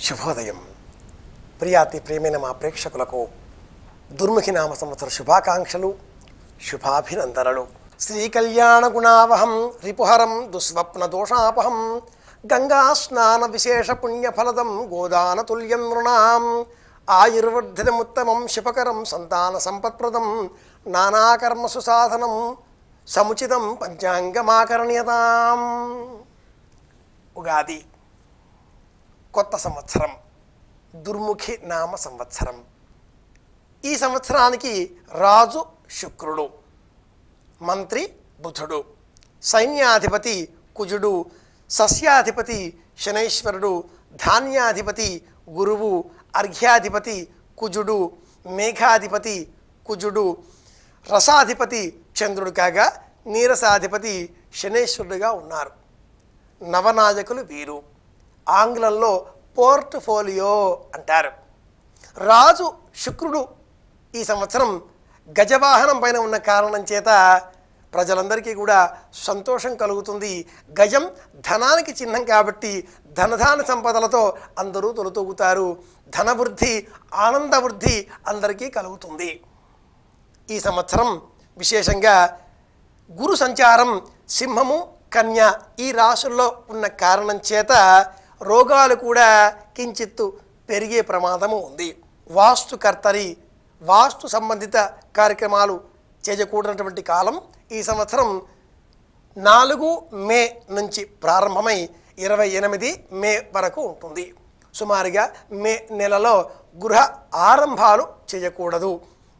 శుభోదయం. ప్రియాతి ప్రియమైన మా ప్రేక్షకులకు దుర్ముఖి నామ సంవత్సర శుభాకాంక్షలు, శుభాభినందనలు. శ్రీ కళ్యాణ గుణావహం రిపుహరం దుస్వప్న దోషాపహం గంగా స్నాన విశేష పుణ్యఫలదం గోదాన తుల్యం నృణాం ఆయుర్వర్ధితముత్తమం శుభకరం సంతాన సంపత్ప్రదం నానాకర్మసు సాధనం సముచితం పంచాంగమాకరణీయతాం. ఉగాది కొత్త సంవత్సరం, దుర్ముఖి నామ సంవత్సరం. ఈ సంవత్సరానికి రాజు శుక్రుడు, మంత్రి బుధుడు, సైన్యాధిపతి కుజుడు, సస్యాధిపతి శనైశ్వరుడు, ధాన్యాధిపతి గురువు, అర్ఘ్యాధిపతి కుజుడు, మేఘాధిపతి కుజుడు, రసాధిపతి చంద్రుడు కాగా నీరసాధిపతి శనైశ్వరుడుగా ఉన్నారు. నవనాయకులు వీరు. ఆంగ్లంలో పోర్ట్ఫోలియో అంటారు. రాజు శుక్రుడు ఈ సంవత్సరం గజవాహనం పైన ఉన్న కారణం చేత ప్రజలందరికీ కూడా సంతోషం కలుగుతుంది. గజం ధనానికి చిహ్నం కాబట్టి ధనధాన సంపదలతో అందరూ తొలతూగుతారు. ధనవృద్ధి, ఆనందవృద్ధి అందరికీ కలుగుతుంది. ఈ సంవత్సరం విశేషంగా గురు సంచారం సింహము, కన్య ఈ రాశుల్లో ఉన్న కారణం చేత రోగాలు కూడా కించిత్తు పెరిగే ప్రమాదము ఉంది. వాస్తుకర్తరి, వాస్తు సంబంధిత కార్యక్రమాలు చేయకూడనటువంటి కాలం ఈ సంవత్సరం 4 మే నుంచి ప్రారంభమై 28 మే వరకు ఉంటుంది. సుమారుగా మే నెలలో గృహ ఆరంభాలు చేయకూడదు.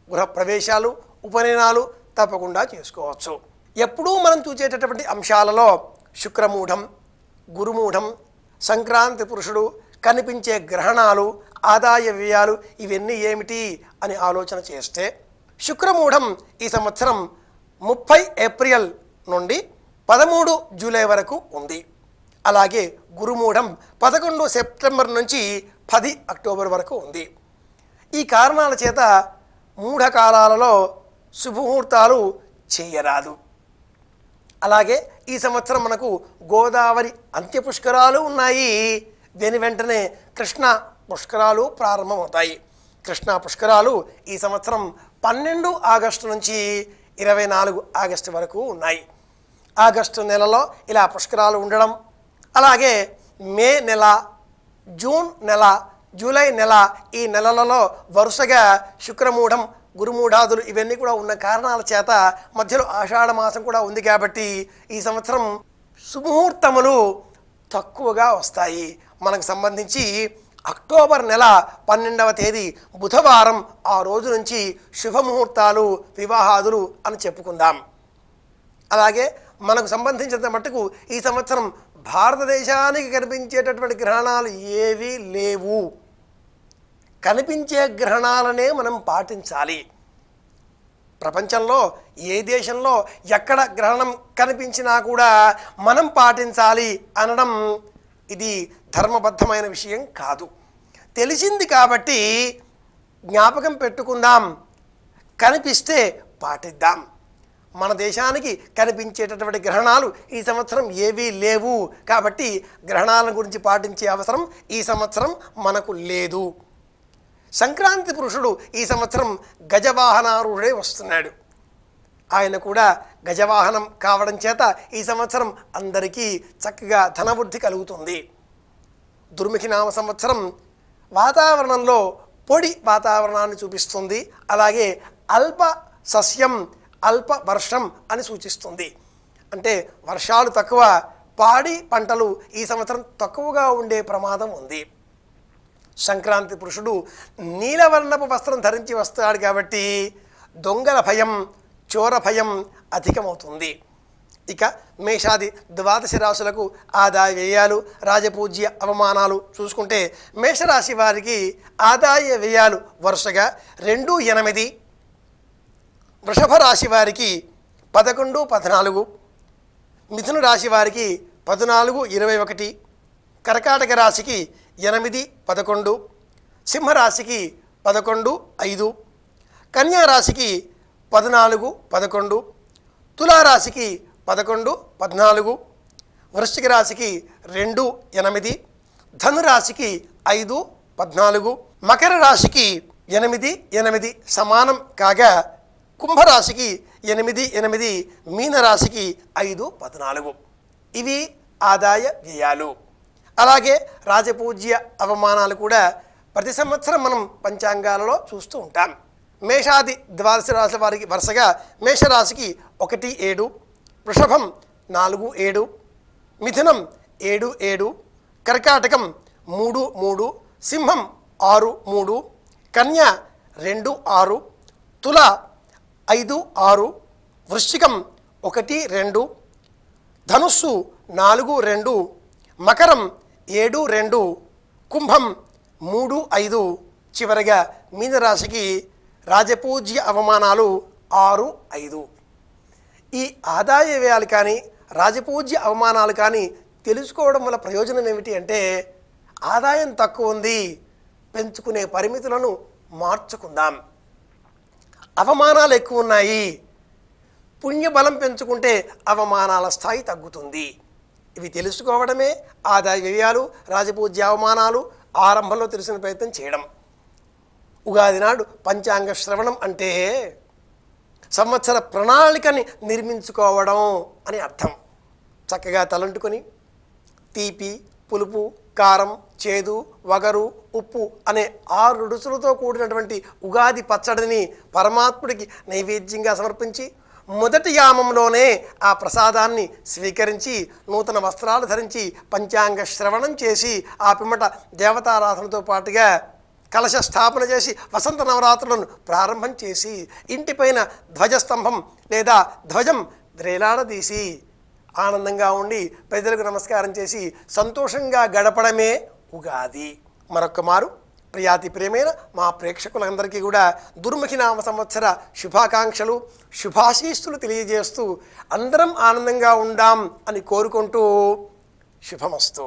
గృహ ప్రవేశాలు, ఉపనయనాలు తప్పకుండా చేసుకోవచ్చు. ఎప్పుడూ మనం చూసేటటువంటి అంశాలలో శుక్రమూఢం, గురుమూఢం, సంక్రాంతి పురుషుడు, కనిపించే గ్రహణాలు, ఆదాయ వ్యయాలు ఇవన్నీ ఏమిటి అని ఆలోచన చేస్తే శుక్రమూఢం ఈ సంవత్సరం 30 ఏప్రిల్ నుండి 13 జూలై వరకు ఉంది. అలాగే గురుమూఢం 11 సెప్టెంబర్ నుంచి 10 అక్టోబర్ వరకు ఉంది. ఈ కారణాల చేత మూఢకాలాలలో శుభముహూర్తాలు చేయరాదు. అలాగే ఈ సంవత్సరం మనకు గోదావరి అంత్య పుష్కరాలు ఉన్నాయి. దీని వెంటనే కృష్ణా పుష్కరాలు ప్రారంభమవుతాయి. కృష్ణా పుష్కరాలు ఈ సంవత్సరం 12 ఆగస్టు నుంచి 24 ఆగస్టు వరకు ఉన్నాయి. ఆగస్టు నెలలో ఇలా పుష్కరాలు ఉండడం, అలాగే మే నెల, జూన్ నెల, జూలై నెల ఈ నెలలలో వరుసగా శుక్రమూఢం, గురుమూఢాదులు ఇవన్నీ కూడా ఉన్న కారణాల చేత మధ్యలో ఆషాఢ మాసం కూడా ఉంది కాబట్టి ఈ సంవత్సరం శుభముహూర్తములు తక్కువగా వస్తాయి. మనకు సంబంధించి అక్టోబర్ నెల 12వ తేదీ బుధవారం ఆ రోజు నుంచి శుభముహూర్తాలు, వివాహాదులు అని చెప్పుకుందాం. అలాగే మనకు సంబంధించినంత మట్టుకు ఈ సంవత్సరం భారతదేశానికి కనిపించేటటువంటి గ్రహణాలు ఏవీ లేవు. కనిపించే గ్రహణాలనే మనం పాటించాలి. ప్రపంచంలో ఏ దేశంలో ఎక్కడ గ్రహణం కనిపించినా కూడా మనం పాటించాలి అనడం ఇది ధర్మబద్ధమైన విషయం కాదు. తెలిసింది కాబట్టి జ్ఞాపకం పెట్టుకుందాం, కనిపిస్తే పాటిద్దాం. మన దేశానికి కనిపించేటటువంటి గ్రహణాలు ఈ సంవత్సరం ఏవీ లేవు కాబట్టి గ్రహణాల గురించి పాటించే అవసరం ఈ సంవత్సరం మనకు లేదు. సంక్రాంతి పురుషుడు ఈ సంవత్సరం గజవాహనారూఢుడే వస్తున్నాడు. ఆయన కూడా గజవాహనం కావడం చేత ఈ సంవత్సరం అందరికీ చక్కగా ధనవృద్ధి కలుగుతుంది. దుర్ముఖి నామ సంవత్సరం వాతావరణంలో పొడి వాతావరణాన్ని చూపిస్తుంది. అలాగే అల్ప సస్యం, అల్ప వర్షం అని సూచిస్తుంది. అంటే వర్షాలు తక్కువ, పాడి పంటలు ఈ సంవత్సరం తక్కువగా ఉండే ప్రమాదం ఉంది. సంక్రాంతి పురుషుడు నీలవర్ణపు వస్త్రం ధరించి వస్తాడు కాబట్టి దొంగల భయం, చోర భయం అధికమవుతుంది. ఇక మేషాది 12 రాశులకు ఆదాయ వ్యయాలు, రాజపూజ్య అవమానాలు చూసుకుంటే మేషరాశి వారికి ఆదాయ వ్యయాలు వరుసగా 2, 8, వృషభ రాశి వారికి 11, 14, మిథున రాశి వారికి 14, 21, కర్కాటక రాశికి 8, 11, సింహరాశికి 11, 5, కన్యారాశికి 14, 11, తులారాశికి 11, 14, వృశ్చిక రాశికి 2, 8, ధనురాశికి 5, 14. మకర రాశికి 8, 8 సమానం కాగా కుంభరాశికి 8, 8, మీనరాశికి 5, 14. ఇవి ఆదాయ వ్యయాలు. అలాగే రాజపూజ్య అవమానాలు కూడా ప్రతి సంవత్సరం మనం పంచాంగాలలో చూస్తూ ఉంటాం. మేషాది ద్వాదశ రాశుల వారికి వరుసగా మేషరాశికి 1, 7, వృషభం 4, 7, మిథునం 7, 7, కర్కాటకం 3, 3, సింహం 6, 3, కన్య 2, 6, తుల 5, 6, వృశ్చికం 1, 2, ధనుస్సు 4, 2, మకరం 7, 2, కుంభం 3, 5, చివరగా మీనరాశికి రాజపూజ్య అవమానాలు 6, 5. ఈ ఆదాయ వ్యయాలు కానీ రాజపూజ్య అవమానాలు కానీ తెలుసుకోవడం వల్ల ప్రయోజనం ఏమిటి అంటే ఆదాయం తక్కువ ఉంది, పెంచుకునే పరిమితులను మార్చుకుందాం. అవమానాలు ఎక్కువ ఉన్నాయి, పుణ్యబలం పెంచుకుంటే అవమానాల స్థాయి తగ్గుతుంది. ఇవి తెలుసుకోవడమే ఆదాయ వ్యయాలు రాజపూజ్య అవమానాలు ఆరంభంలో తెలిసిన ప్రయత్నం చేయడం. ఉగాది నాడు పంచాంగ శ్రవణం అంటే సంవత్సర ప్రణాళికని నిర్మించుకోవడం అని అర్థం. చక్కగా తలంటుకొని తీపి, పులుపు, కారం, చేదు, వగరు, ఉప్పు అనే 6 రుచులతో కూడినటువంటి ఉగాది పచ్చడిని పరమాత్ముడికి నైవేద్యంగా సమర్పించి మొదటి యామంలోనే ఆ ప్రసాదాన్ని స్వీకరించి నూతన వస్త్రాలు ధరించి పంచాంగ శ్రవణం చేసి ఆ పిమ్మట దేవతారాధనతో పాటుగా కలశ స్థాపన చేసి వసంత నవరాత్రులను ప్రారంభం చేసి ఇంటిపైన ధ్వజస్తంభం లేదా ధ్వజం వ్రేలాడదీసి ఆనందంగా ఉండి ప్రజలకు నమస్కారం చేసి సంతోషంగా గడపడమే ఉగాది. మరొక్క మారు ప్రియాతి ప్రియమైన మా ప్రేక్షకులందరికీ కూడా దుర్ముఖి నామ సంవత్సర శుభాకాంక్షలు శుభాశీస్సులు తెలియజేస్తూ అందరం ఆనందంగా ఉందాం అని కోరుకుంటూ శుభమస్తు.